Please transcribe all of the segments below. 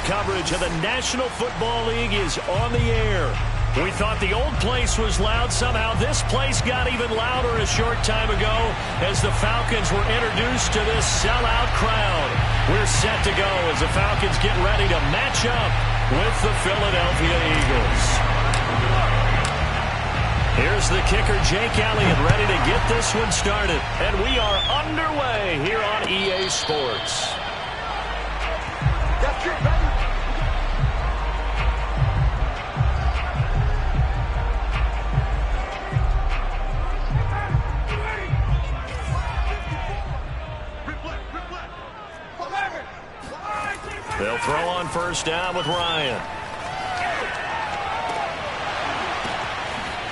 coverage of the National Football League is on the air. We thought the old place was loud. Somehow this place got even louder a short time ago as the Falcons were introduced to this sellout crowd. We're set to go as the Falcons get ready to match up with the Philadelphia Eagles. Here's the kicker, Jake Elliott, ready to get this one started. And we are underway here on EA Sports. That's it, baby. They'll throw on first down with Ryan.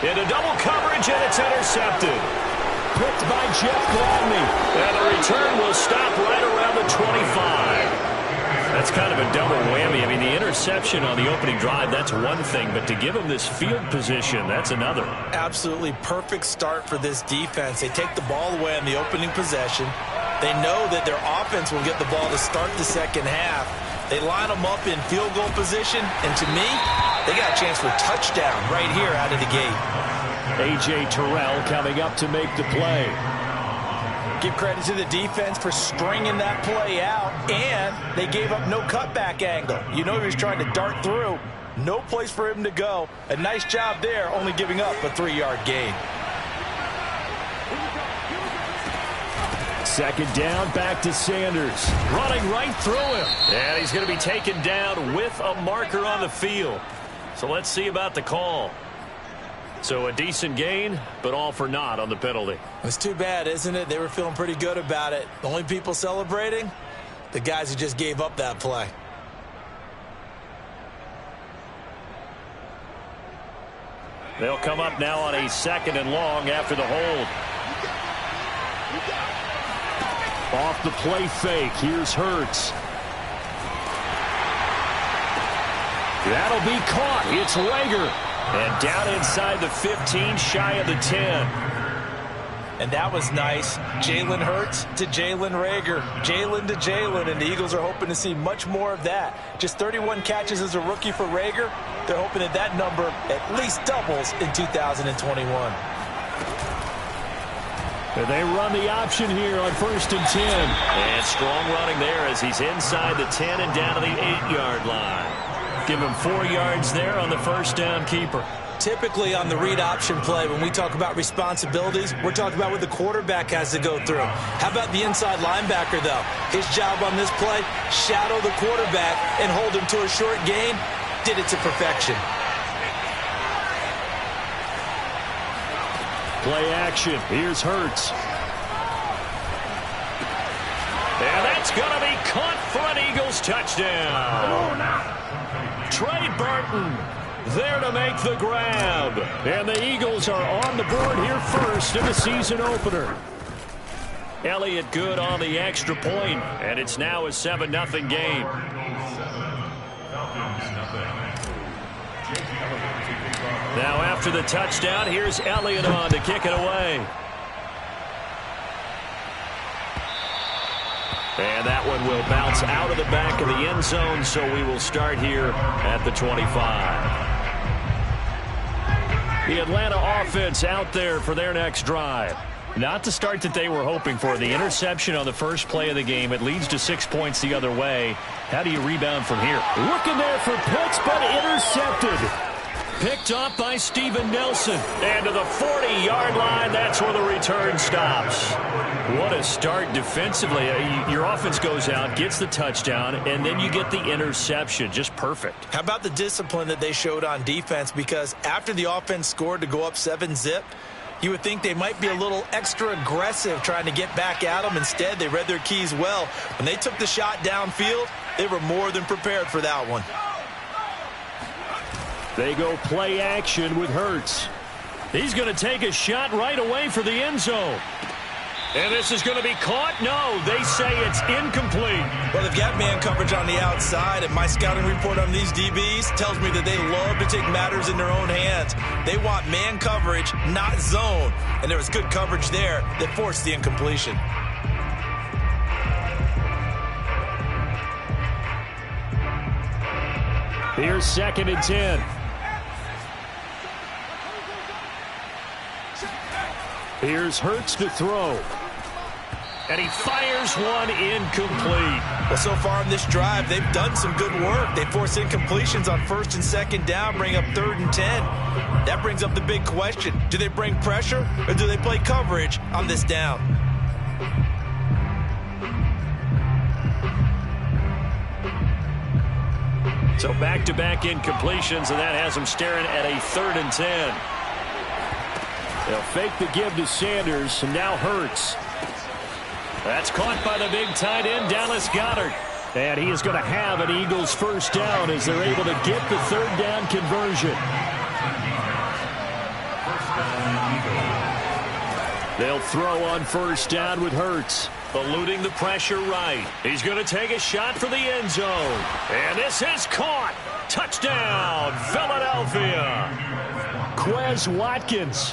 Into double coverage, and it's intercepted. Picked by Jeff Gladney. And the return will stop right around the 25. That's kind of a double whammy. I mean, the interception on the opening drive, that's one thing. But to give him this field position, that's another. Absolutely perfect start for this defense. They take the ball away on the opening possession. They know that their offense will get the ball to start the second half. They line them up in field goal position, and to me, they got a chance for a touchdown right here out of the gate. A.J. Terrell coming up to make the play. Give credit to the defense for stringing that play out, and they gave up no cutback angle. You know he was trying to dart through. No place for him to go. A nice job there, only giving up a 3-yard gain. Second down, back to Sanders. Running right through him. And he's going to be taken down with a marker on the field. So let's see about the call. So a decent gain, but all for naught on the penalty. It's too bad, isn't it? They were feeling pretty good about it. The only people celebrating, the guys who just gave up that play. They'll come up now on a 2nd and long after the hold. Off the play fake. Here's Hurts. That'll be caught. It's Reagor. And down inside the 15, shy of the 10. And that was nice. Jalen Hurts to Jalen Reagor. Jalen to Jalen. And the Eagles are hoping to see much more of that. Just 31 catches as a rookie for Reagor. They're hoping that that number at least doubles in 2021. And they run the option here on 1st and 10. And strong running there as he's inside the 10 and down to the 8-yard line. Give him 4 yards there on the first down keeper. Typically on the read option play, when we talk about responsibilities, we're talking about what the quarterback has to go through. How about the inside linebacker, though? His job on this play, shadow the quarterback and hold him to a short gain. Did it to perfection. Play action. Here's Hurts. And that's going to be caught for an Eagles touchdown. Trey Burton there to make the grab. And the Eagles are on the board here first in the season opener. Elliott good on the extra point, and it's now a 7-0 game. Now after the touchdown, here's Elliott on to kick it away. And that one will bounce out of the back of the end zone, so we will start here at the 25. The Atlanta offense out there for their next drive. Not the start that they were hoping for. The interception on the first play of the game. It leads to 6 points the other way. How do you rebound from here? Looking there for Pitts, but intercepted. Picked up by Steven Nelson. And to the 40-yard line, that's where the return stops. What a start defensively. Your offense goes out, gets the touchdown, and then you get the interception. Just perfect. How about the discipline that they showed on defense? Because after the offense scored to go up 7-zip, you would think they might be a little extra aggressive trying to get back at them. Instead, they read their keys well. When they took the shot downfield, they were more than prepared for that one. They go play action with Hurts. He's going to take a shot right away for the end zone. And this is going to be caught? No, they say it's incomplete. Well, they've got man coverage on the outside, and my scouting report on these DBs tells me that they love to take matters in their own hands. They want man coverage, not zone. And there was good coverage there that forced the incompletion. Here's 2nd and 10. Here's Hurts to throw. And he fires one incomplete. Well, so far in this drive, they've done some good work. They force incompletions on 1st and 2nd down, bring up 3rd and 10. That brings up the big question. Do they bring pressure or do they play coverage on this down? So back-to-back incompletions, and that has them staring at a 3rd and 10. They'll fake the give to Sanders, and now Hurts. That's caught by the big tight end, Dallas Goedert. And he is going to have an Eagles first down as they're able to get the 3rd down conversion. They'll throw on 1st down with Hurts. Eluding the pressure right. He's going to take a shot for the end zone. And this is caught. Touchdown, Philadelphia. Quez Watkins,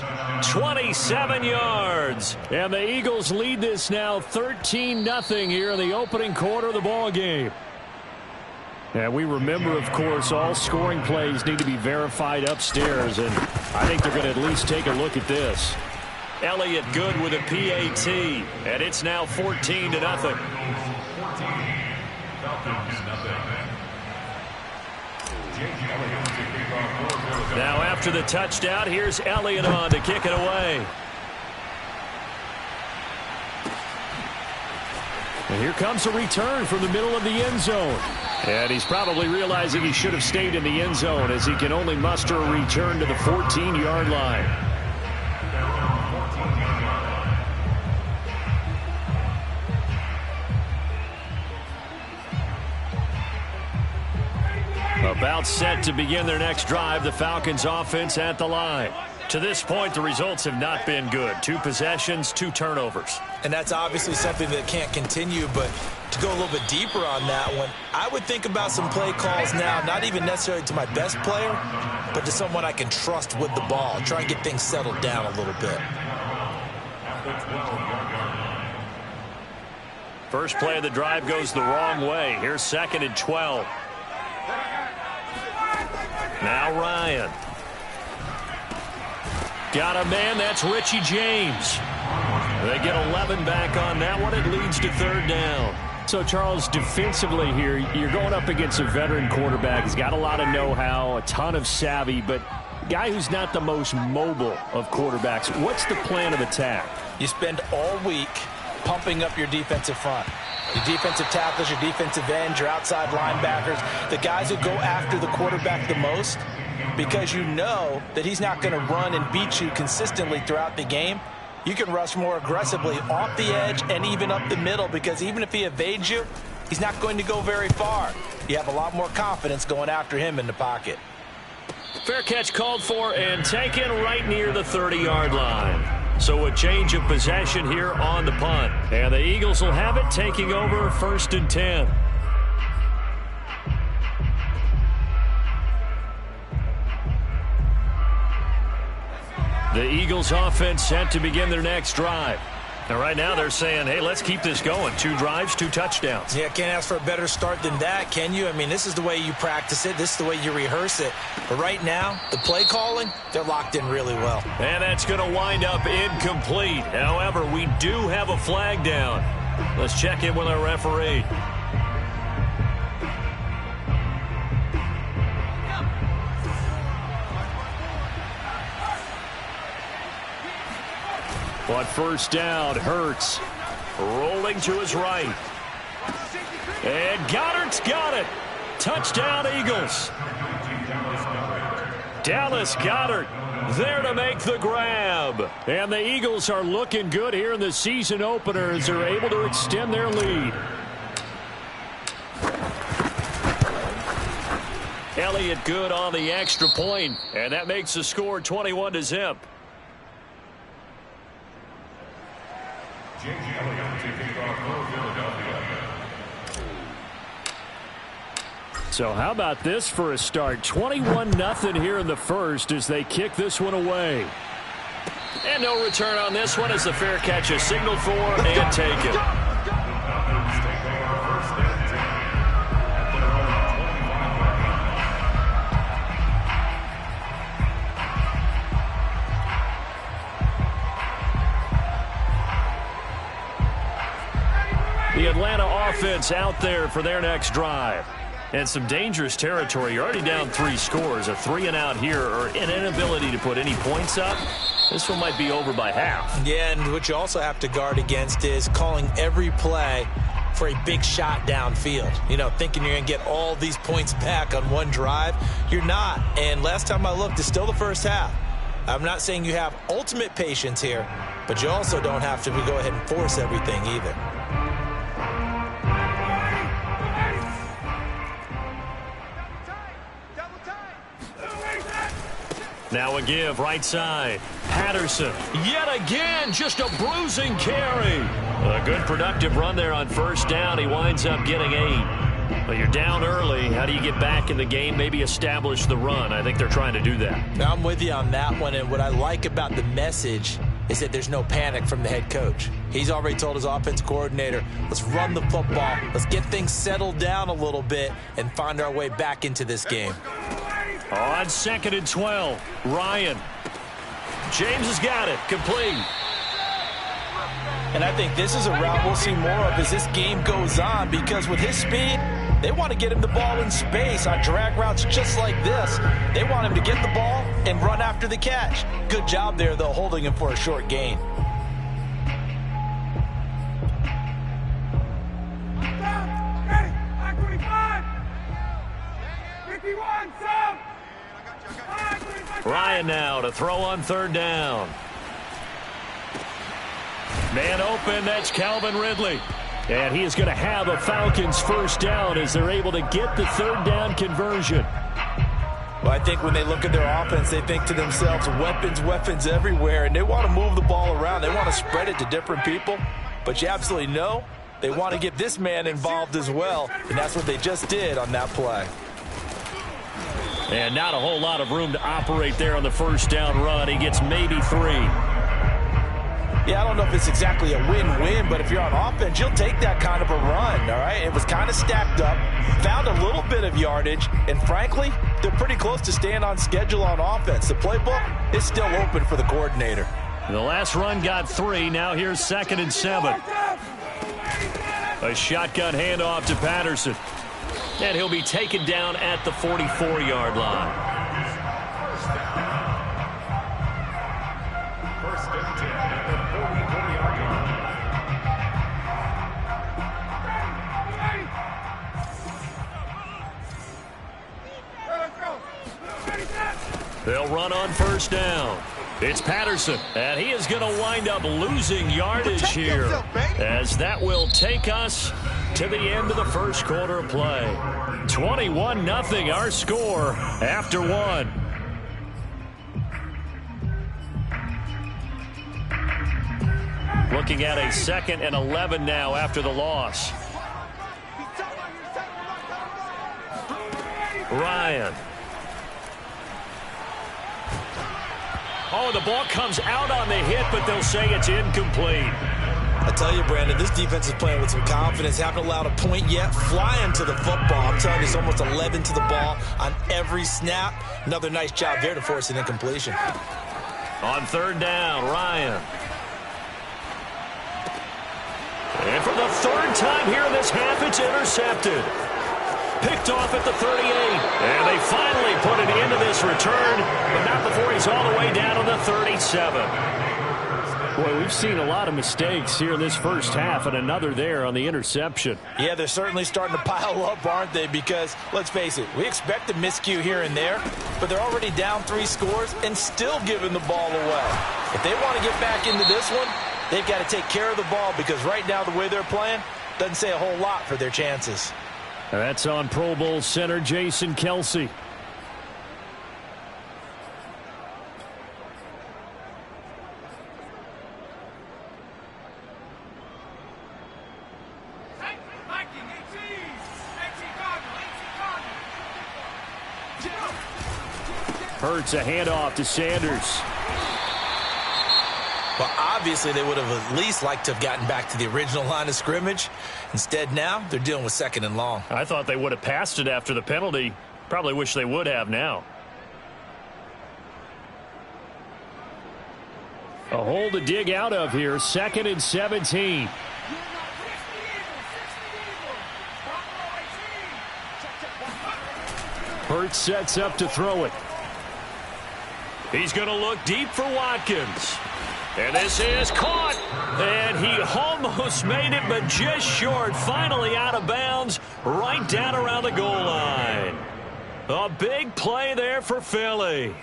27 yards. And the Eagles lead this now 13-0 here in the opening quarter of the ball game. And we remember, of course, all scoring plays need to be verified upstairs. And I think they're going to at least take a look at this. Elliott good with a PAT, and it's now 14-0. Now after the touchdown, here's Elliott on to kick it away. And here comes a return from the middle of the end zone. And he's probably realizing he should have stayed in the end zone as he can only muster a return to the 14-yard line. About set to begin their next drive, the Falcons offense at the line. To this point, the results have not been good. 2 possessions, 2 turnovers. And that's obviously something that can't continue, but to go a little bit deeper on that one, I would think about some play calls now, not even necessarily to my best player, but to someone I can trust with the ball. Try and get things settled down a little bit. First play of the drive goes the wrong way. Here's 2nd and 12. Now Ryan. Got a man, that's Richie James. They get 11 back on that one. It leads to 3rd down. So, Charles, defensively here, you're going up against a veteran quarterback. He's got a lot of know-how, a ton of savvy, but guy who's not the most mobile of quarterbacks. What's the plan of attack? You spend all week pumping up your defensive front. Your defensive tackles, your defensive ends, your outside linebackers, the guys who go after the quarterback the most, because you know that he's not going to run and beat you consistently throughout the game. You can rush more aggressively off the edge and even up the middle, because even if he evades you, he's not going to go very far. You have a lot more confidence going after him in the pocket. Fair catch called for and taken right near the 30-yard line. So a change of possession here on the punt. And the Eagles will have it, taking over 1st and 10. The Eagles offense set to begin their next drive. And right now they're saying, hey, let's keep this going. 2 drives, 2 touchdowns. Yeah, can't ask for a better start than that, can you? I mean, this is the way you practice it. This is the way you rehearse it. But right now, the play calling, they're locked in really well. And that's going to wind up incomplete. However, we do have a flag down. Let's check in with our referee. On 1st down, Hurts rolling to his right. And Goedert's got it. Touchdown, Eagles. Dallas Goedert there to make the grab. And the Eagles are looking good here in the season opener as they're able to extend their lead. Elliott good on the extra point, and that makes the score 21-0. So how about this for a start? 21-0 here in the first as they kick this one away. And no return on this one as the fair catch is signaled for and taken. offense out there for their next drive. And some dangerous territory. You're already down 3 scores. A 3-and-out here or an inability to put any points up. This one might be over by half. Yeah, and what you also have to guard against is calling every play for a big shot downfield. You know, thinking you're going to get all these points back on one drive. You're not. And last time I looked, it's still the first half. I'm not saying you have ultimate patience here, but you also don't have to go ahead and force everything either. Now a give, right side. Patterson, yet again, just a bruising carry. A good productive run there on first down. He winds up getting 8. But you're down early. How do you get back in the game, maybe establish the run? I think they're trying to do that. Now I'm with you on that one, and what I like about the message is that there's no panic from the head coach. He's already told his offense coordinator, let's run the football, let's get things settled down a little bit and find our way back into this game. On 2nd and 12, Ryan. James has got it, complete. And I think this is a route we'll see more of as this game goes on, because with his speed, they want to get him the ball in space on drag routes just like this. They want him to get the ball and run after the catch. Good job there, though, holding him for a short gain. Ryan now to throw on 3rd down. Man open, that's Calvin Ridley. And he is going to have a Falcons first down as they're able to get the 3rd down conversion. Well, I think when they look at their offense, they think to themselves, weapons everywhere, and they want to move the ball around. They want to spread it to different people, but you absolutely know they want to get this man involved as well, and that's what they just did on that play. And not a whole lot of room to operate there on the first down run. He gets maybe 3. Yeah, I don't know if it's exactly a win-win, but if you're on offense, you'll take that kind of a run, all right? It was kind of stacked up, found a little bit of yardage, and frankly, they're pretty close to staying on schedule on offense. The playbook is still open for the coordinator. The last run got 3. Now here's 2nd and 7. A shotgun handoff to Patterson. And he'll be taken down at the 44-yard line. They'll run on first down. It's Patterson, and he is going to wind up losing yardage here, as that will take us to the end of the first quarter of play. 21-0 our score after 1. Looking at a 2nd and 11 now after the loss. Ryan. Oh, the ball comes out on the hit, but they'll say it's incomplete. I tell you, Brandon, this defense is playing with some confidence. Haven't allowed a point yet. Flying to the football. I'm telling you, it's almost 11 to the ball on every snap. Another nice job there to force an incompletion. On 3rd down, Ryan. And for the 3rd time here in this half, it's intercepted. Picked off at the 38. And they finally put an end to this return, but not before he's all the way down to the 37. Boy, we've seen a lot of mistakes here in this first half, and another there on the interception. Yeah, they're certainly starting to pile up, aren't they? Because, let's face it, we expect a miscue here and there, but they're already down 3 scores and still giving the ball away. If they want to get back into this one, they've got to take care of the ball, because right now the way they're playing doesn't say a whole lot for their chances. That's on Pro Bowl center Jason Kelce. Hurts a handoff to Sanders. Well, obviously they would have at least liked to have gotten back to the original line of scrimmage. Instead now, they're dealing with 2nd and long. I thought they would have passed it after the penalty. Probably wish they would have now. A hole to dig out of here. 2nd and 17. Hurts sets up to throw it. He's going to look deep for Watkins. And this is caught. And he almost made it, but just short. Finally out of bounds, right down around the goal line. A big play there for Philly.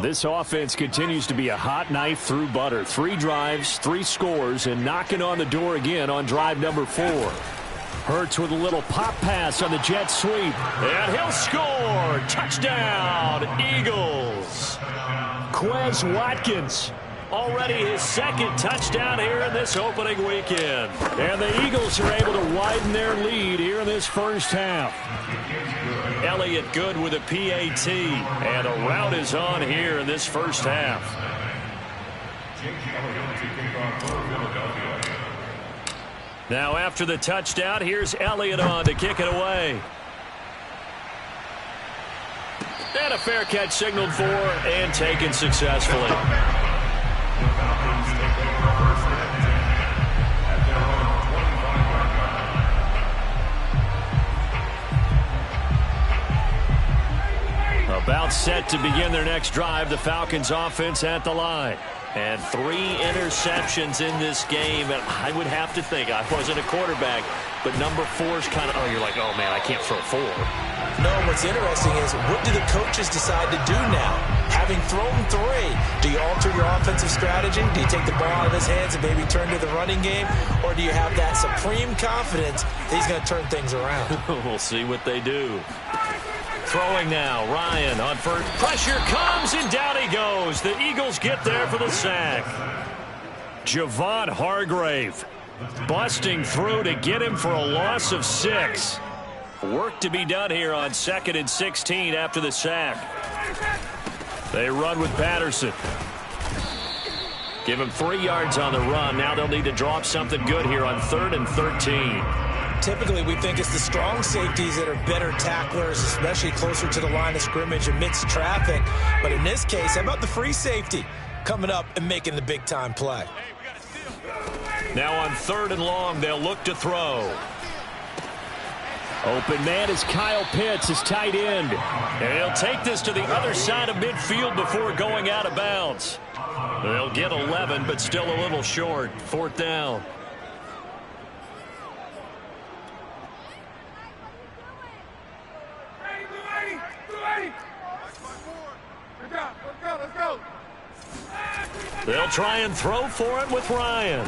This offense continues to be a hot knife through butter. 3 drives, 3 scores, and knocking on the door again on drive number 4. Hurts with a little pop pass on the jet sweep. And he'll score. Touchdown, Eagles. Quez Watkins. Already his 2nd touchdown here in this opening weekend. And the Eagles are able to widen their lead here in this first half. Elliott good with a PAT. And a rout is on here in this first half. Now after the touchdown, here's Elliott on to kick it away. And a fair catch signaled for and taken successfully. About set to begin their next drive, the Falcons offense at the line. And 3 interceptions in this game. And I would have to think, I wasn't a quarterback, but number 4 is kind of, you're like, oh, man, I can't throw 4. No, what's interesting is what do the coaches decide to do now? Having thrown 3, do you alter your offensive strategy? Do you take the ball out of his hands and maybe turn to the running game? Or do you have that supreme confidence that he's going to turn things around? We'll see what they do. Throwing now, Ryan on first. Pressure comes, and down he goes. The Eagles get there for the sack. Javon Hargrave busting through to get him for a loss of 6. Work to be done here on 2nd and 16 after the sack. They run with Patterson. Give him 3 yards on the run. Now they'll need to draw up something good here on 3rd and 13. Typically, we think it's the strong safeties that are better tacklers, especially closer to the line of scrimmage amidst traffic. But in this case, how about the free safety coming up and making the big-time play? Now on 3rd and long, they'll look to throw. Open man is Kyle Pitts, his tight end. And he'll take this to the other side of midfield before going out of bounds. They'll get 11, but still a little short. 4th down. They'll try and throw for it with Ryan.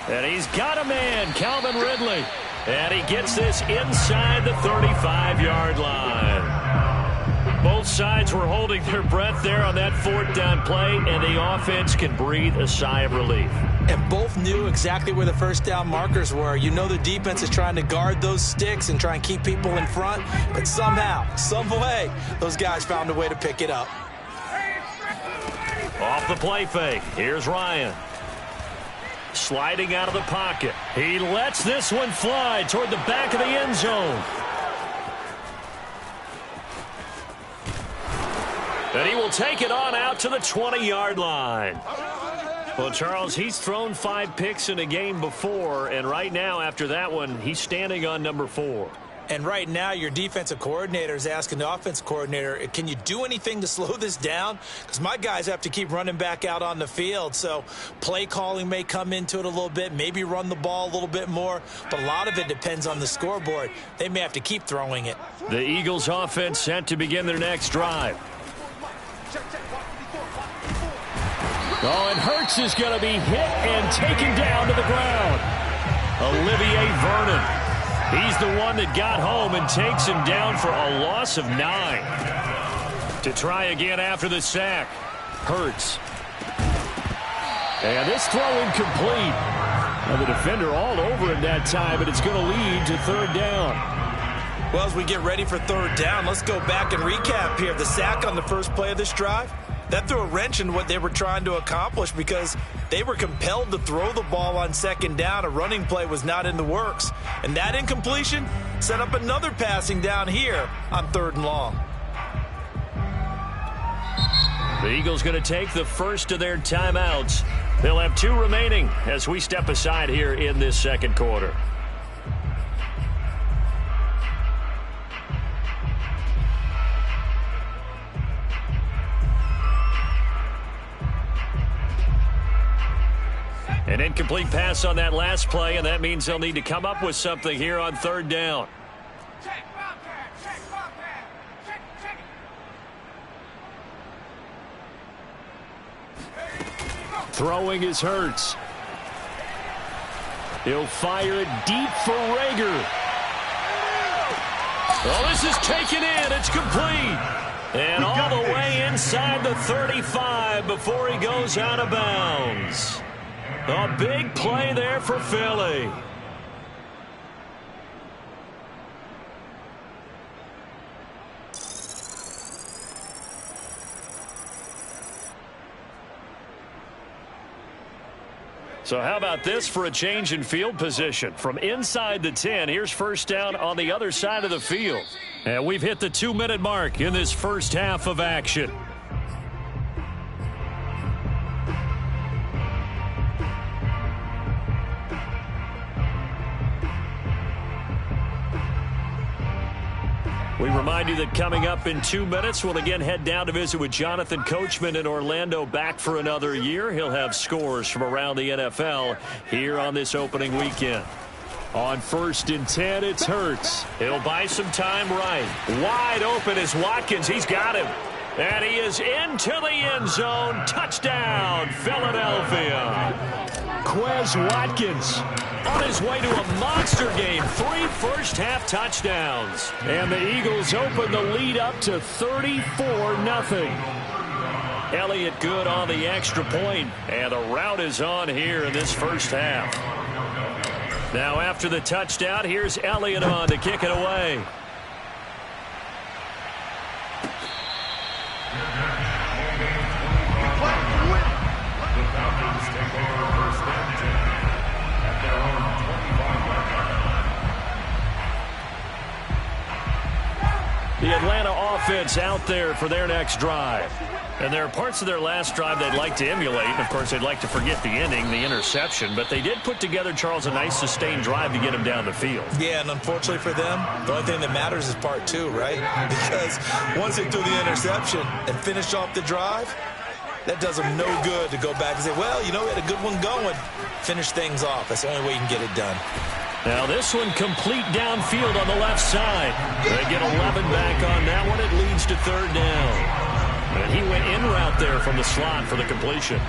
And he's got a man, Calvin Ridley. And he gets this inside the 35-yard line. Both sides were holding their breath there on that 4th down play, and the offense can breathe a sigh of relief. And both knew exactly where the first down markers were. You know the defense is trying to guard those sticks and try and keep people in front, but somehow, some way, those guys found a way to pick it up. Off the play fake. Here's Ryan. Sliding out of the pocket. He lets this one fly toward the back of the end zone. And he will take it on out to the 20-yard line. Well, Charles, he's thrown 5 picks in a game before, and right now, after that one, he's standing on number 4. And right now, your defensive coordinator is asking the offensive coordinator, can you do anything to slow this down? Because my guys have to keep running back out on the field. So play calling may come into it a little bit, maybe run the ball a little bit more. But a lot of it depends on the scoreboard. They may have to keep throwing it. The Eagles offense set to begin their next drive. Oh, and Hurts is going to be hit and taken down to the ground. Olivier Vernon. He's the one that got home and takes him down for a loss of 9. To try again after the sack. Hurts. And this throw incomplete. Now the defender all over him that time, but it's going to lead to 3rd down. Well, as we get ready for 3rd down, let's go back and recap here. The sack on the first play of this drive, that threw a wrench in what they were trying to accomplish because they were compelled to throw the ball on 2nd down. A running play was not in the works. And that incompletion set up another passing down here on 3rd and long. The Eagles going to take the first of their timeouts. They'll have 2 remaining as we step aside here in this second quarter. An incomplete pass on that last play, and that means they'll need to come up with something here on 3rd down. Throwing is Hurts. He'll fire it deep for Rager. Oh, this is taken in. It's complete. And all the way inside the 35 before he goes out of bounds. A big play there for Philly. So how about this for a change in field position? From inside the 10, here's first down on the other side of the field. And we've hit the 2-minute mark in this first half of action. We remind you that coming up in 2 minutes, we'll again head down to visit with Jonathan Coachman in Orlando, back for another year. He'll have scores from around the NFL here on this opening weekend. On 1st and 10, it's Hurts. He'll buy some time right. Wide open is Watkins. He's got him. And he is into the end zone. Touchdown, Philadelphia. Quez Watkins on his way to a monster game. 3 first-half touchdowns. And the Eagles open the lead up to 34-0. Elliott good on the extra point. And the route is on here in this first half. Now after the touchdown, here's Elliott on to kick it away. The Atlanta offense out there for their next drive. And there are parts of their last drive they'd like to emulate. Of course, they'd like to forget the ending, the interception. But they did put together, Charles, a nice sustained drive to get him down the field. Yeah, and unfortunately for them, the only thing that matters is part 2, right? Because once they threw the interception and finished off the drive, that does them no good to go back and say, well, you know, we had a good one going. Finish things off. That's the only way you can get it done. Now this one complete downfield on the left side. They get 11 back on that one. It leads to 3rd down. And he went in route there from the slot for the completion.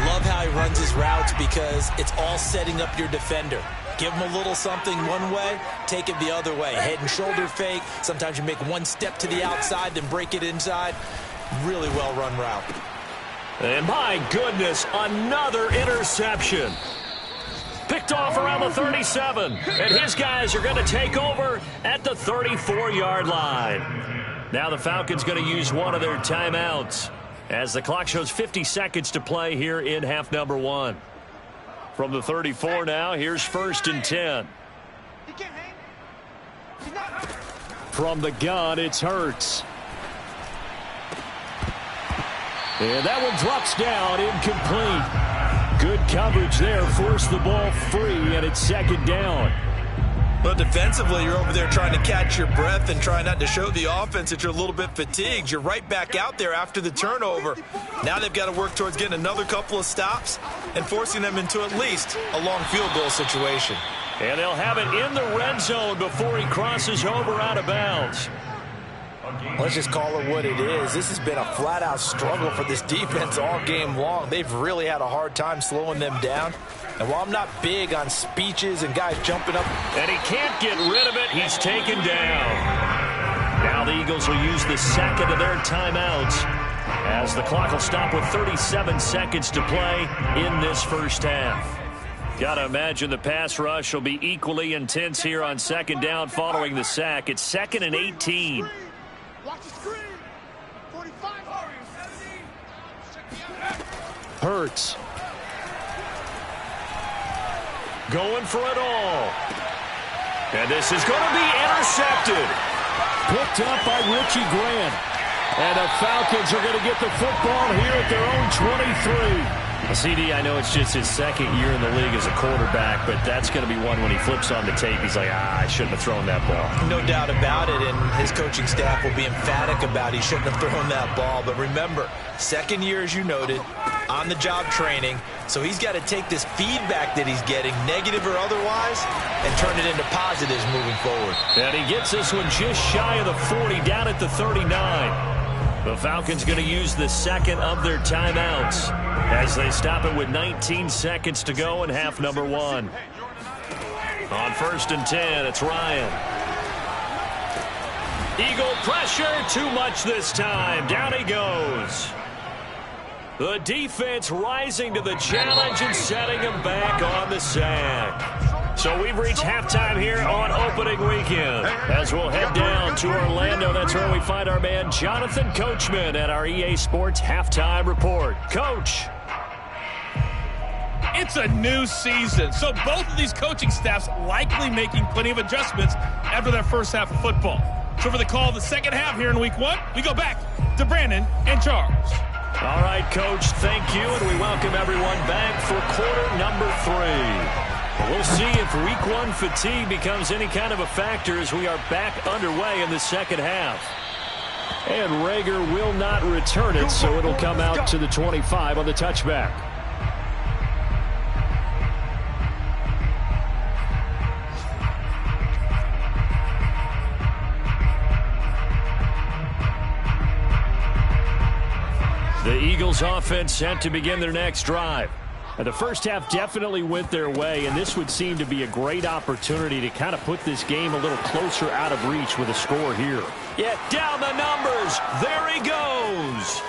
Love how he runs his routes because it's all setting up your defender. Give him a little something one way, take it the other way. Head and shoulder fake. Sometimes you make one step to the outside, then break it inside. Really well run route. And my goodness, another interception. Picked off around the 37. And his guys are going to take over at the 34-yard line. Now the Falcons going to use one of their timeouts as the clock shows 50 seconds to play here in half number 1. From the 34 now, here's 1st and 10. From the gun, it's Hurts. And that one drops down, incomplete. Good coverage there, forced the ball free, and it's 2nd down. But defensively, you're over there trying to catch your breath and try not to show the offense that you're a little bit fatigued. You're right back out there after the turnover. Now they've got to work towards getting another couple of stops and forcing them into at least a long field goal situation. And they'll have it in the red zone before he crosses over out of bounds. Let's just call it what it is. This has been a flat-out struggle for this defense all game long. They've really had a hard time slowing them down. And while I'm not big on speeches and guys jumping up. And he can't get rid of it. He's taken down. Now the Eagles will use the second of their timeouts as the clock will stop with 37 seconds to play in this first half. Got to imagine the pass rush will be equally intense here on 2nd down following the sack. It's 2nd and 18. Watch the screen. 45. Hurts. Going for it all. And this is going to be intercepted. Picked up by Richie Grant. And the Falcons are going to get the football here at their own 23. CD, I know it's just his second year in the league as a quarterback, but that's going to be one when he flips on the tape. He's like, I shouldn't have thrown that ball. No doubt about it, and his coaching staff will be emphatic about he shouldn't have thrown that ball. But remember, second year, as you noted, on-the-job training, so he's got to take this feedback that he's getting, negative or otherwise, and turn it into positives moving forward. And he gets this one just shy of the 40, down at the 39. The Falcons going to use the second of their timeouts as they stop it with 19 seconds to go in half number one. On 1st and 10, it's Ryan. Eagle pressure, too much this time. Down he goes. The defense rising to the challenge and setting him back on the sack. So we've reached halftime here on opening weekend. As we'll head down to Orlando, that's where we find our man Jonathan Coachman at our EA Sports Halftime Report. Coach. It's a new season, so both of these coaching staffs likely making plenty of adjustments after their first half of football. So for the call of the second half here in week one, we go back to Brandon and Charles. All right, Coach, thank you, and we welcome everyone back for quarter number 3. We'll see if week one fatigue becomes any kind of a factor as we are back underway in the second half. And Reagor will not return it, so it'll come out to the 25 on the touchback. The Eagles offense set to begin their next drive. And the first half definitely went their way, and this would seem to be a great opportunity to kind of put this game a little closer out of reach with a score here. Yeah, down the numbers. There he goes.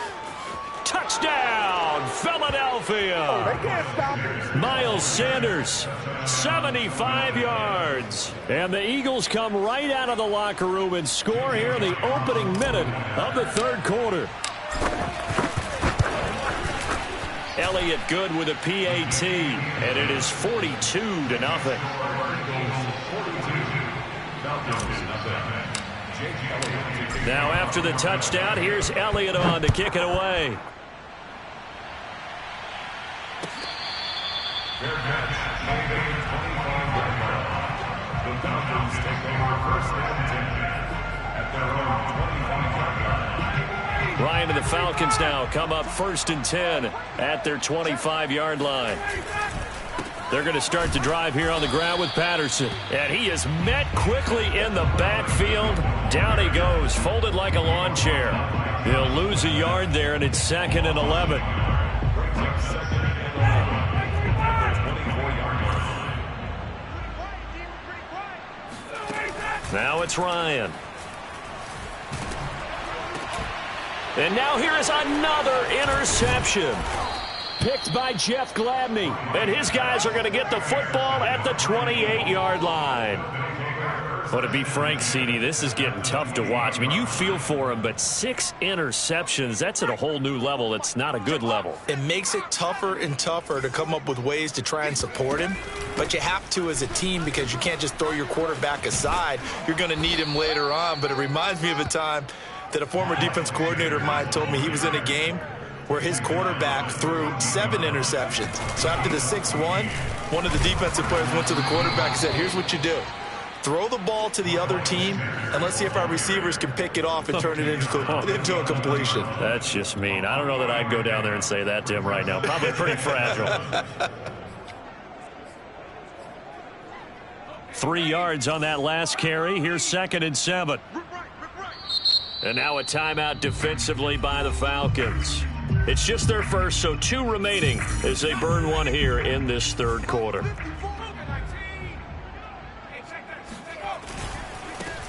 Touchdown, Philadelphia. They can't stop it. Miles Sanders, 75 yards. And the Eagles come right out of the locker room and score here in the opening minute of the third quarter. Elliott good with a PAT, and it is 42-0. Now after the touchdown, here's Elliott on to kick it away. The Falcons take over 1st and 10 at their own 25-yard line. Ryan and the Falcons now come up 1st and 10 at their 25-yard line. They're going to start the drive here on the ground with Patterson. And he is met quickly in the backfield. Down he goes, folded like a lawn chair. He'll lose a yard there, and it's 2nd and 11. Now it's Ryan. And now here is another interception. Picked by Jeff Gladney. And his guys are going to get the football at the 28-yard line. Well, to be frank, CD, this is getting tough to watch. I mean, you feel for him, but 6 interceptions, that's at a whole new level. It's not a good level. It makes it tougher and tougher to come up with ways to try and support him. But you have to as a team because you can't just throw your quarterback aside. You're going to need him later on. But it reminds me of a time that a former defense coordinator of mine told me he was in a game where his quarterback threw 7 interceptions. So after the 6-1, one of the defensive players went to the quarterback and said, here's what you do. Throw the ball to the other team, and let's see if our receivers can pick it off and turn it into a completion. That's just mean. I don't know that I'd go down there and say that to him right now. Probably pretty fragile. 3 yards on that last carry. Here's 2nd and 7. And now a timeout defensively by the Falcons. It's just their first, so 2 remaining as they burn one here in this third quarter.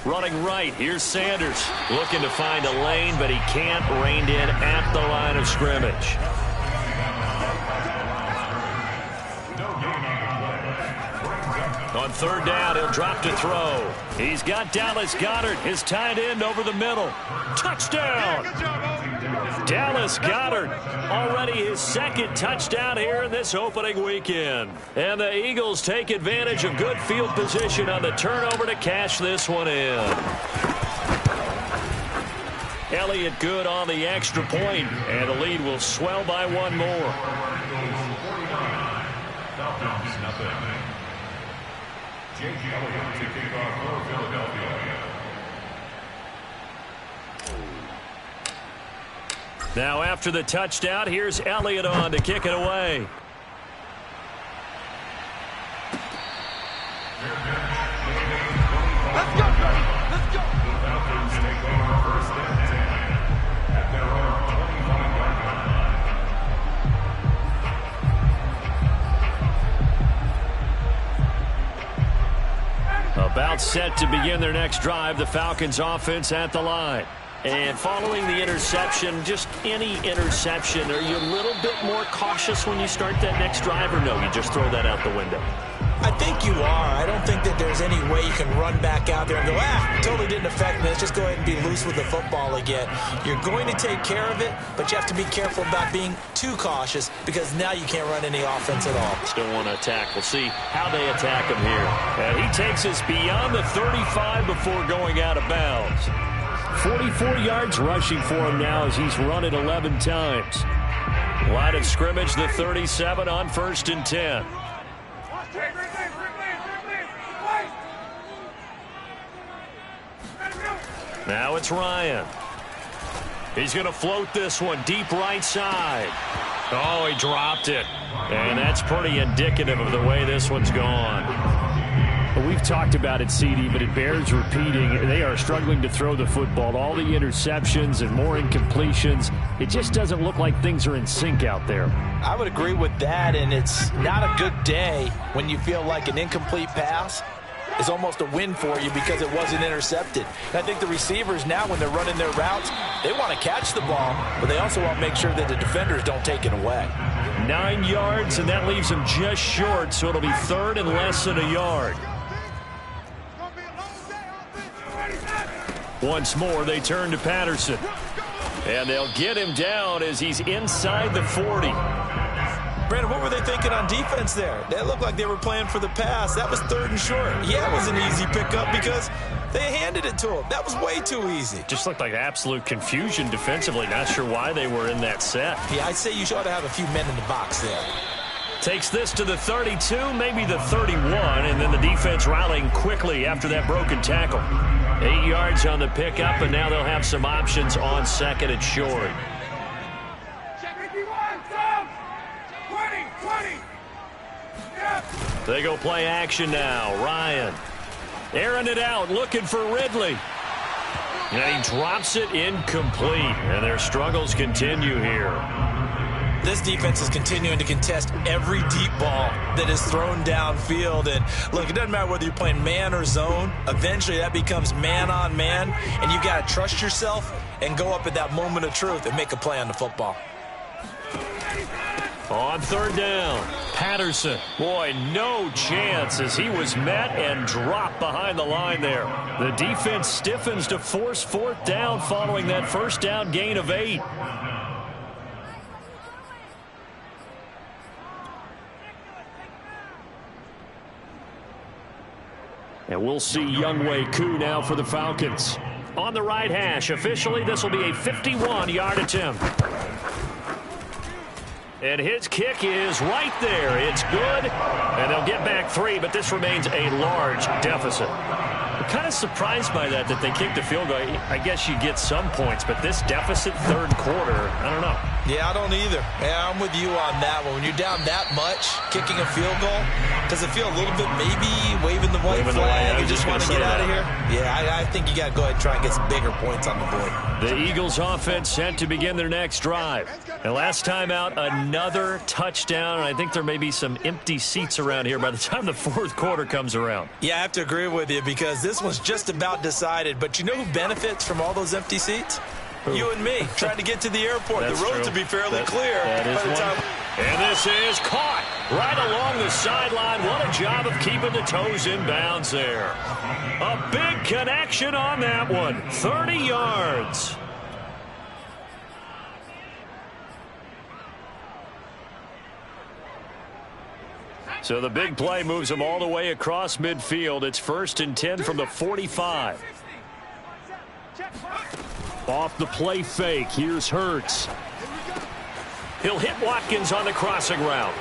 Running right, here's Sanders. Looking to find a lane, but he can't. Reined in at the line of scrimmage. On 3rd down, he'll drop to throw. He's got Dallas Goedert, his tight end, over the middle. Touchdown! Dallas Goedert, already his 2nd touchdown here in this opening weekend. And the Eagles take advantage of good field position on the turnover to cash this one in. Elliott good on the extra point, and the lead will swell by one more. Now after the touchdown, here's Elliott on to kick it away. Let's go, let's go. About set to begin their next drive, the Falcons offense at the line. And following the interception, just any interception, are you a little bit more cautious when you start that next drive, or no, you just throw that out the window? I think you are. I don't think that there's any way you can run back out there and go, totally didn't affect me. Let's just go ahead and be loose with the football again. You're going to take care of it, but you have to be careful about being too cautious because now you can't run any offense at all. Still want to attack. We'll see how they attack him here. And he takes us beyond the 35 before going out of bounds. 44 yards rushing for him now as he's run it 11 times. Line of scrimmage, the 37 on 1st and 10. Now it's Ryan. He's going to float this one deep right side. Oh, he dropped it. And that's pretty indicative of the way this one's gone. Well, we've talked about it, CD, but it bears repeating. They are struggling to throw the football. All the interceptions and more incompletions. It just doesn't look like things are in sync out there. I would agree with that, and it's not a good day when you feel like an incomplete pass is almost a win for you because it wasn't intercepted. And I think the receivers now, when they're running their routes, they want to catch the ball, but they also want to make sure that the defenders don't take it away. 9 yards, and that leaves them just short, so it'll be 3rd and less than a yard. Once more, they turn to Patterson. And they'll get him down as he's inside the 40. Brandon, what were they thinking on defense there? That looked like they were playing for the pass. That was 3rd and short. Yeah, it was an easy pickup because they handed it to him. That was way too easy. Just looked like absolute confusion defensively. Not sure why they were in that set. Yeah, I'd say you ought to have a few men in the box there. Takes this to the 32, maybe the 31, and then the defense rallying quickly after that broken tackle. 8 yards on the pickup, and now they'll have some options on 2nd and short. They go play action now. Ryan airing it out, looking for Ridley. And he drops it incomplete, and their struggles continue here. This defense is continuing to contest every deep ball that is thrown downfield. And, look, it doesn't matter whether you're playing man or zone. Eventually, that becomes man-on-man, and you've got to trust yourself and go up at that moment of truth and make a play on the football. On 3rd down, Patterson. Boy, no chance as he was met and dropped behind the line there. The defense stiffens to force 4th down following that 1st down gain of 8. And we'll see Younghoe Koo now for the Falcons. On the right hash, officially, this will be a 51-yard attempt. And his kick is right there. It's good, and they'll get back 3, but this remains a large deficit. I'm kind of surprised by that they kicked a field goal. I guess you get some points, but this deficit 3rd quarter, I don't know. Yeah, I don't either. Yeah, I'm with you on that one. When you're down that much, kicking a field goal, does it feel a little bit maybe waving the white flag? You just want to get out of here? Yeah, I think you got to go ahead and try and get some bigger points on the board. The Eagles offense set to begin their next drive. And last time out, another touchdown. And I think there may be some empty seats around here by the time the 4th quarter comes around. Yeah, I have to agree with you because this one's just about decided. But you know who benefits from all those empty seats? Who? You and me, trying to get to the airport. The roads will be fairly clear. That is one. And this is caught right along the sideline. What a job of keeping the toes in bounds there. A big connection on that one. 30 yards. So the big play moves them all the way across midfield. It's 1st and 10 from the 45. Off the play fake, here's Hurts. He'll hit Watkins on the crossing route.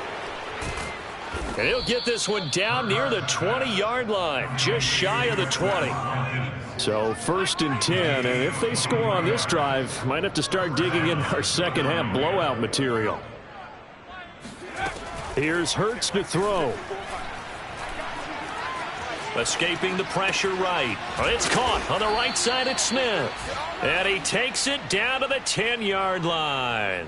And he'll get this one down near the 20-yard line, just shy of the 20. So 1st and 10, and if they score on this drive, might have to start digging in our second half blowout material. Here's Hurts to throw. Escaping the pressure right. It's caught on the right side at Smith. And he takes it down to the 10-yard line.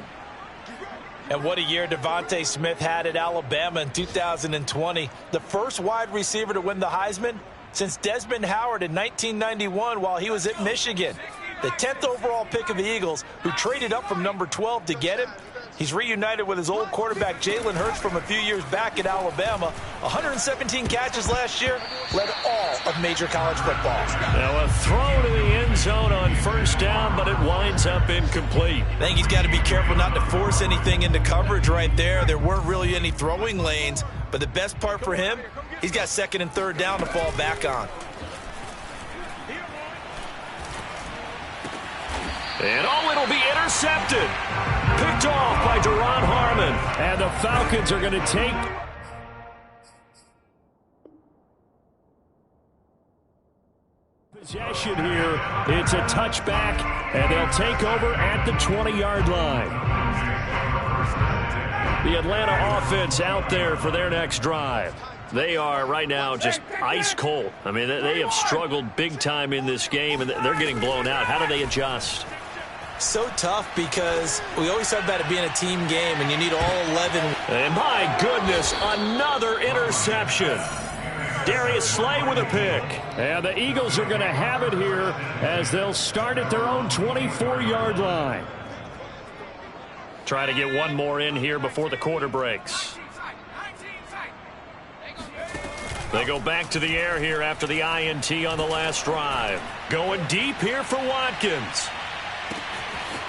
And what a year Devontae Smith had at Alabama in 2020. The first wide receiver to win the Heisman since Desmond Howard in 1991 while he was at Michigan. The 10th overall pick of the Eagles, who traded up from number 12 to get him. He's reunited with his old quarterback Jalen Hurts from a few years back at Alabama. 117 catches last year, led all of major college football. Now a throw to the end zone on 1st down, but it winds up incomplete. I think he's got to be careful not to force anything into coverage right there. There weren't really any throwing lanes, but the best part for him, he's got 2nd and 3rd down to fall back on. And it'll be intercepted. Picked off by Duron Harmon. And the Falcons are going to take possession here. It's a touchback, and they'll take over at the 20-yard line. The Atlanta offense out there for their next drive. They are right now just ice cold. I mean, they have struggled big time in this game, and they're getting blown out. How do they adjust? So tough because we always talk about it being a team game, and you need all 11. And my goodness, another interception. Darius Slay with a pick. And the Eagles are going to have it here as they'll start at their own 24-yard line. Try to get one more in here before the quarter breaks. They go back to the air here after the INT on the last drive. Going deep here for Watkins.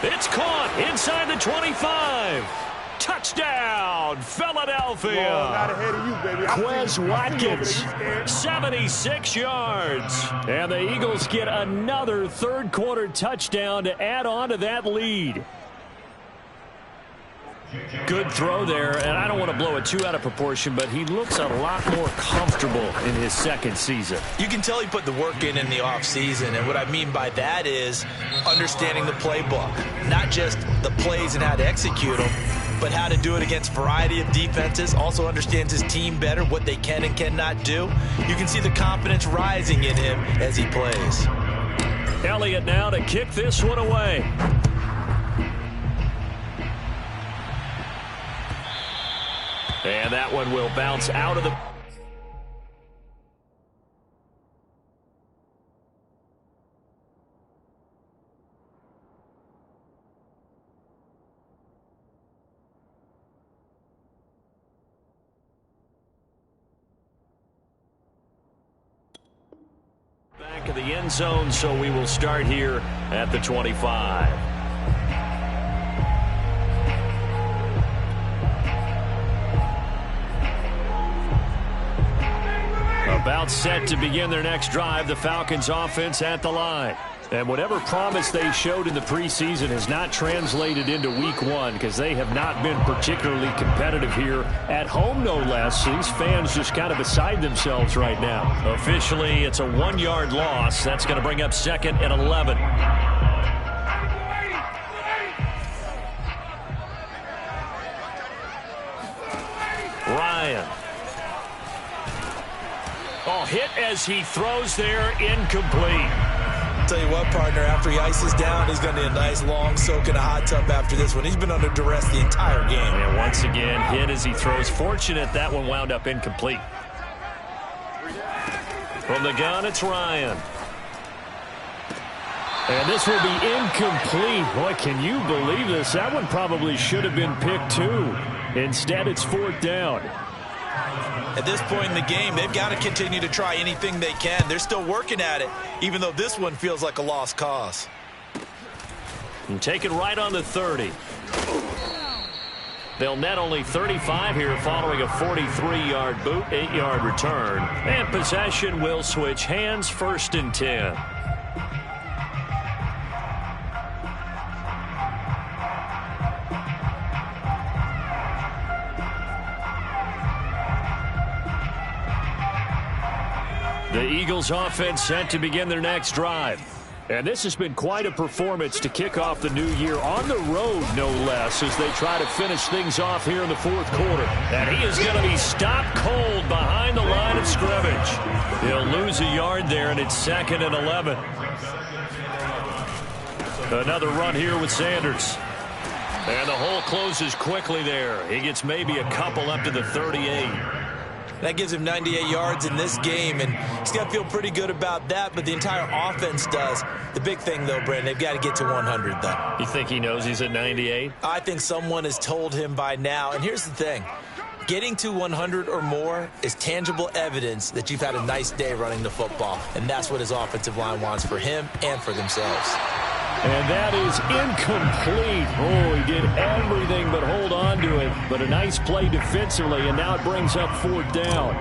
It's caught inside the 25. Touchdown, Philadelphia. Not ahead of you, baby. Quez Watkins, 76 yards. And the Eagles get another third-quarter touchdown to add on to that lead. Good throw there, and I don't want to blow it too out of proportion, but he looks a lot more comfortable in his second season. You can tell he put the work in the offseason, and what I mean by that is understanding the playbook. Not just the plays and how to execute them, but how to do it against a variety of defenses. Also understands his team better, what they can and cannot do. You can see the confidence rising in him as he plays. Elliott now to kick this one away. And that one will bounce out of the... Back of the end zone, so we will start here at the 25. About set to begin their next drive, the Falcons offense at the line. And whatever promise they showed in the preseason has not translated into week one because they have not been particularly competitive here at home, no less. These fans just kind of beside themselves right now. Officially, it's a 1-yard loss. That's going to bring up 2nd and 11. Ryan. Oh, hit as he throws there, incomplete. Tell you what, partner, after he ices down, he's going to need a nice long soak in a hot tub after this one. He's been under duress the entire game. And once again, hit as he throws. Fortunate that one wound up incomplete. From the gun, it's Ryan. And this will be incomplete. Boy, can you believe this? That one probably should have been picked too. Instead, it's 4th down. At this point in the game, they've got to continue to try anything they can. They're still working at it, even though this one feels like a lost cause. And take it right on the 30. They'll net only 35 here following a 43-yard boot, 8-yard return. And possession will switch hands, 1st and 10. The Eagles offense set to begin their next drive. And this has been quite a performance to kick off the new year on the road, no less, as they try to finish things off here in the fourth quarter. And he is going to be stopped cold behind the line of scrimmage. He'll lose a yard there, and it's 2nd and 11. Another run here with Sanders. And the hole closes quickly there. He gets maybe a couple up to the 38. That gives him 98 yards in this game, and he's got to feel pretty good about that, but the entire offense does. The big thing, though, Brandon, they've got to get to 100, though. You think he knows he's at 98? I think someone has told him by now, and here's the thing. Getting to 100 or more is tangible evidence that you've had a nice day running the football, and that's what his offensive line wants for him and for themselves. And that is incomplete. Oh, he did everything but hold on to it. But a nice play defensively, and now it brings up 4th down.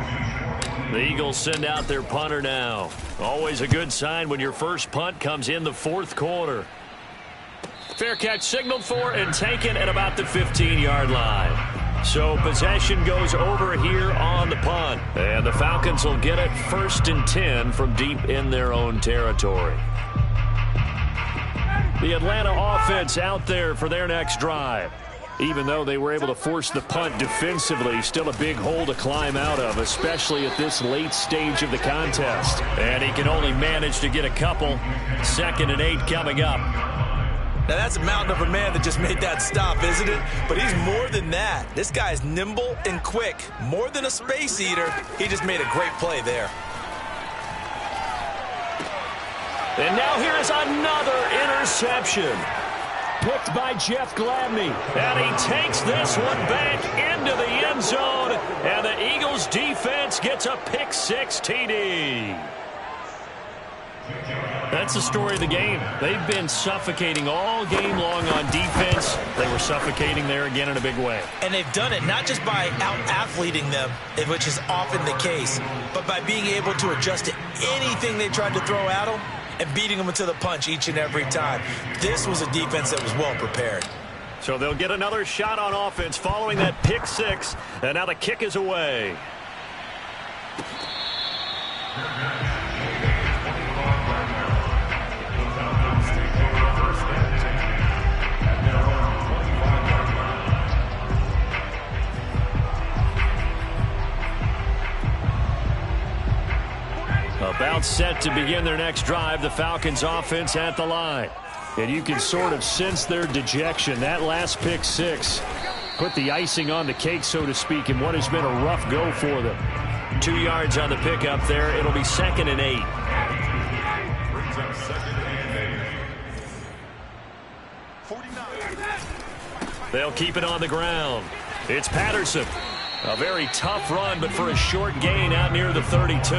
The Eagles send out their punter now. Always a good sign when your first punt comes in the 4th quarter. Fair catch signaled for and taken at about the 15-yard line. So possession goes over here on the punt. And the Falcons will get it 1st and 10 from deep in their own territory. The Atlanta offense out there for their next drive. Even though they were able to force the punt defensively, still a big hole to climb out of, especially at this late stage of the contest. And he can only manage to get a couple. 2nd and 8 coming up. Now, that's a mountain of a man that just made that stop, isn't it? But he's more than that. This guy's nimble and quick. More than a space eater. He just made a great play there. And now here is another interception. Picked by Jeff Gladney. And he takes this one back into the end zone. And the Eagles defense gets a pick-6 TD. That's the story of the game. They've been suffocating all game long on defense. They were suffocating there again in a big way. And they've done it not just by out-athleting them, which is often the case, but by being able to adjust to anything they tried to throw at them and beating them into the punch each and every time. This was a defense that was well prepared. So they'll get another shot on offense following that pick-6, and now the kick is away. About set to begin their next drive, the Falcons offense at the line. And you can sort of sense their dejection. That last pick-6 put the icing on the cake, so to speak, in what has been a rough go for them. 2 yards on the pickup there. It'll be 2nd and 8. They'll keep it on the ground. It's Patterson. A very tough run, but for a short gain out near the 32.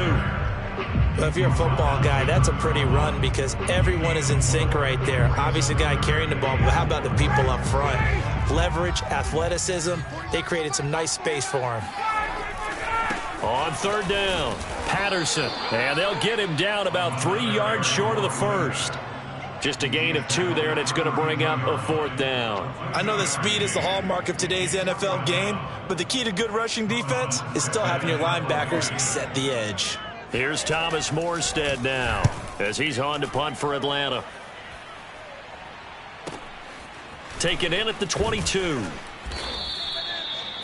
Well, if you're a football guy, that's a pretty run because everyone is in sync right there. Obviously, the guy carrying the ball, but how about the people up front? Leverage, athleticism, they created some nice space for him. On 3rd down, Patterson, and they'll get him down about 3 yards short of the first. Just a gain of 2 there, and it's going to bring up a 4th down. I know that speed is the hallmark of today's NFL game, but the key to good rushing defense is still having your linebackers set the edge. Here's Thomas Morstead now as he's on to punt for Atlanta. Taken in at the 22.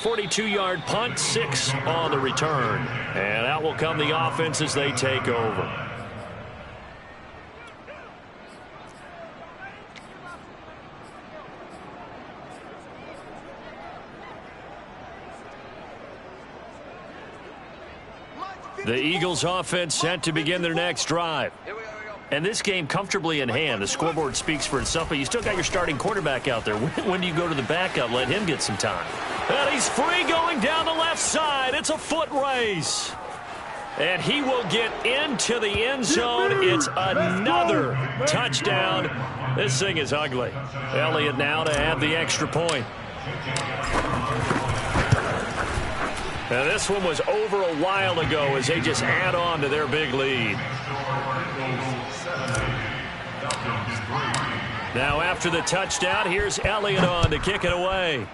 42-yard punt, 6 on the return. And out will come the offense as they take over. The Eagles offense set to begin their next drive. And this game comfortably in hand. The scoreboard speaks for itself, but you still got your starting quarterback out there. When do you go to the backup? Let him get some time. And he's free going down the left side. It's a foot race. And he will get into the end zone. It's another touchdown. This thing is ugly. Elliott now to add the extra point. Now this one was over a while ago as they just add on to their big lead. Now after the touchdown, here's Elliott on to kick it away.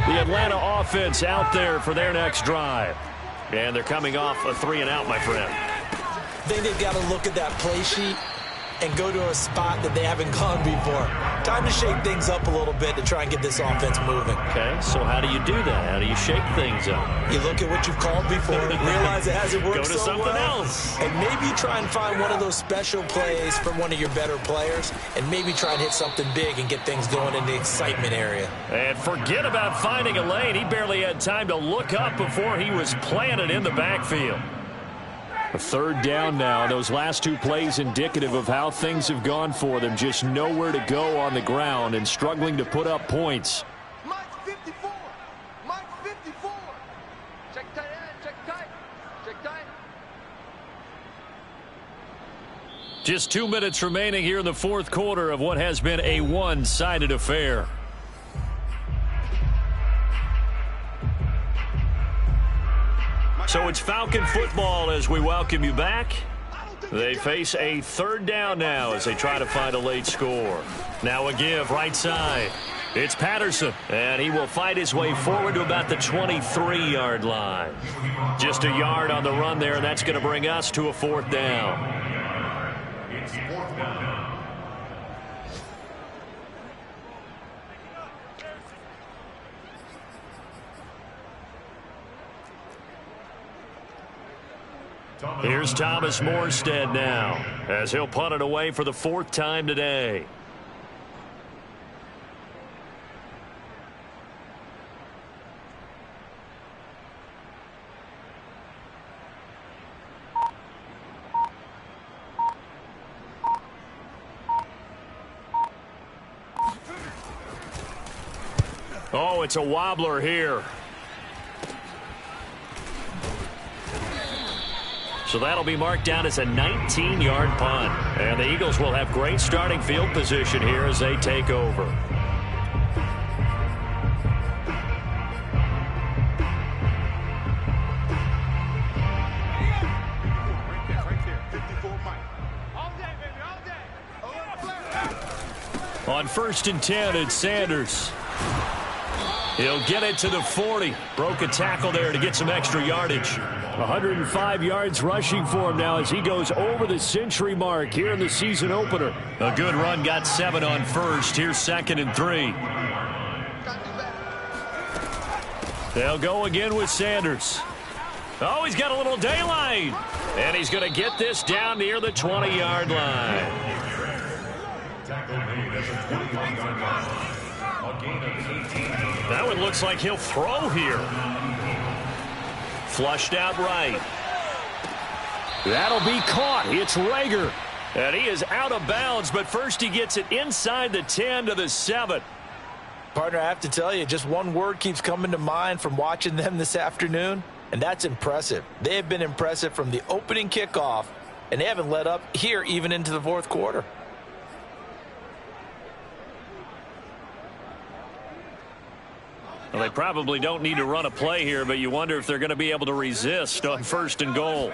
The Atlanta offense out there for their next drive. And they're coming off a 3-and-out, my friend. I think they've got to look at that play sheet and go to a spot that they haven't gone before. Time to shake things up a little bit to try and get this offense moving. Okay, so how do you do that? How do you shake things up? You look at what you've called before, realize it hasn't worked so well. Go to something else. And maybe try and find one of those special plays from one of your better players, and maybe try and hit something big and get things going in the excitement area. And forget about finding a lane. He barely had time to look up before he was planted in the backfield. A 3rd down now. Those last 2 plays indicative of how things have gone for them. Just nowhere to go on the ground and struggling to put up points. Mike 54. Mike 54. Check tight end. Check tight. Check tight. Just 2 minutes remaining here in the 4th quarter of what has been a one-sided affair. So it's Falcon football as we welcome you back. They face a 3rd down now as they try to find a late score. Now a give right side. It's Patterson, and he will fight his way forward to about the 23-yard line. Just a yard on the run there, and that's going to bring us to a 4th down. It's 4th down. Here's Thomas Morstead now as he'll punt it away for the 4th time today. Oh, it's a wobbler here. So that'll be marked down as a 19-yard punt. And the Eagles will have great starting field position here as they take over. On 1st and 10, it's Sanders. He'll get it to the 40. Broke a tackle there to get some extra yardage. 105 yards rushing for him now as he goes over the century mark here in the season opener. A good run, got 7 on 1st. Here's 2nd and 3. They'll go again with Sanders. Oh, he's got a little daylight. And he's going to get this down near the 20-yard line. That one looks like he'll throw here. Flushed out right. That'll be caught. It's Rager. And he is out of bounds, but first he gets it inside the 10 to the 7. Partner, I have to tell you, just one word keeps coming to mind from watching them this afternoon, and that's impressive. They have been impressive from the opening kickoff, and they haven't let up here even into the 4th quarter. Well, they probably don't need to run a play here, but you wonder if they're going to be able to resist on 1st and goal.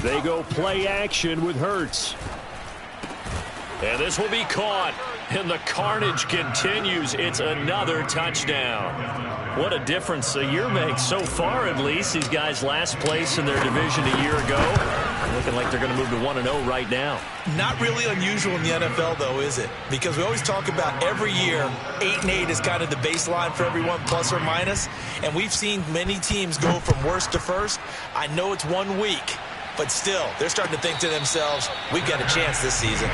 They go play action with Hurts. And this will be caught. And the carnage continues. It's another touchdown. What a difference a year makes so far, at least. These guys last place in their division a year ago. Looking like they're going to move to 1-0 right now. Not really unusual in the NFL, though, is it? Because we always talk about every year, 8-8 is kind of the baseline for everyone, plus or minus. And we've seen many teams go from worst to first. I know it's 1 week, but still, they're starting to think to themselves, we've got a chance this season.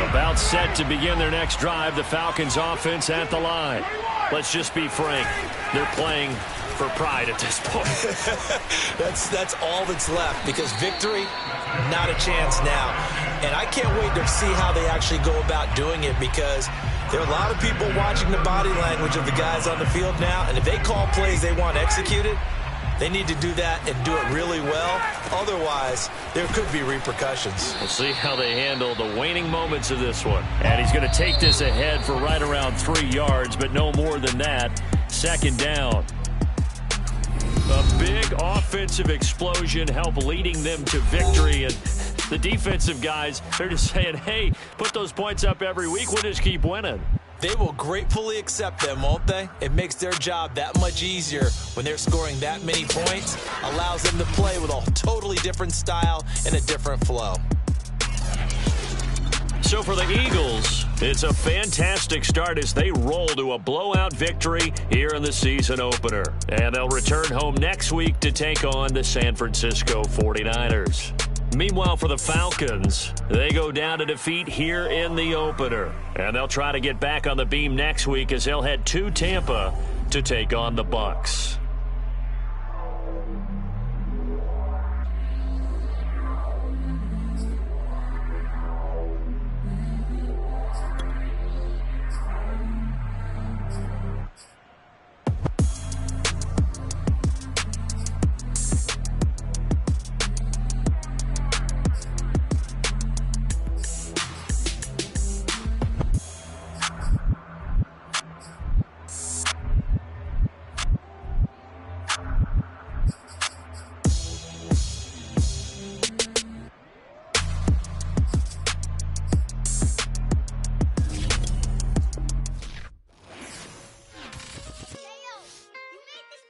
About set to begin their next drive, the Falcons offense at the line. Let's just be frank. They're playing for pride at this point. That's all that's left, because victory, not a chance now. And I can't wait to see how they actually go about doing it, because there are a lot of people watching the body language of the guys on the field now, and if they call plays they want executed, They need to do that and do it really well. Otherwise, there could be repercussions. We'll see how they handle the waning moments of this one. And he's going to take this ahead for right around 3 yards, but no more than that. Second down. A big offensive explosion helped leading them to victory. And the defensive guys, they're just saying, hey, put those points up every week. We'll just keep winning. They will gratefully accept them, won't they? It makes their job that much easier when they're scoring that many points. Allows them to play with a totally different style and a different flow. So for the Eagles, it's a fantastic start as they roll to a blowout victory here in the season opener. And they'll return home next week to take on the San Francisco 49ers. Meanwhile, for the Falcons, they go down to defeat here in the opener. And they'll try to get back on the beam next week as they'll head to Tampa to take on the Bucs.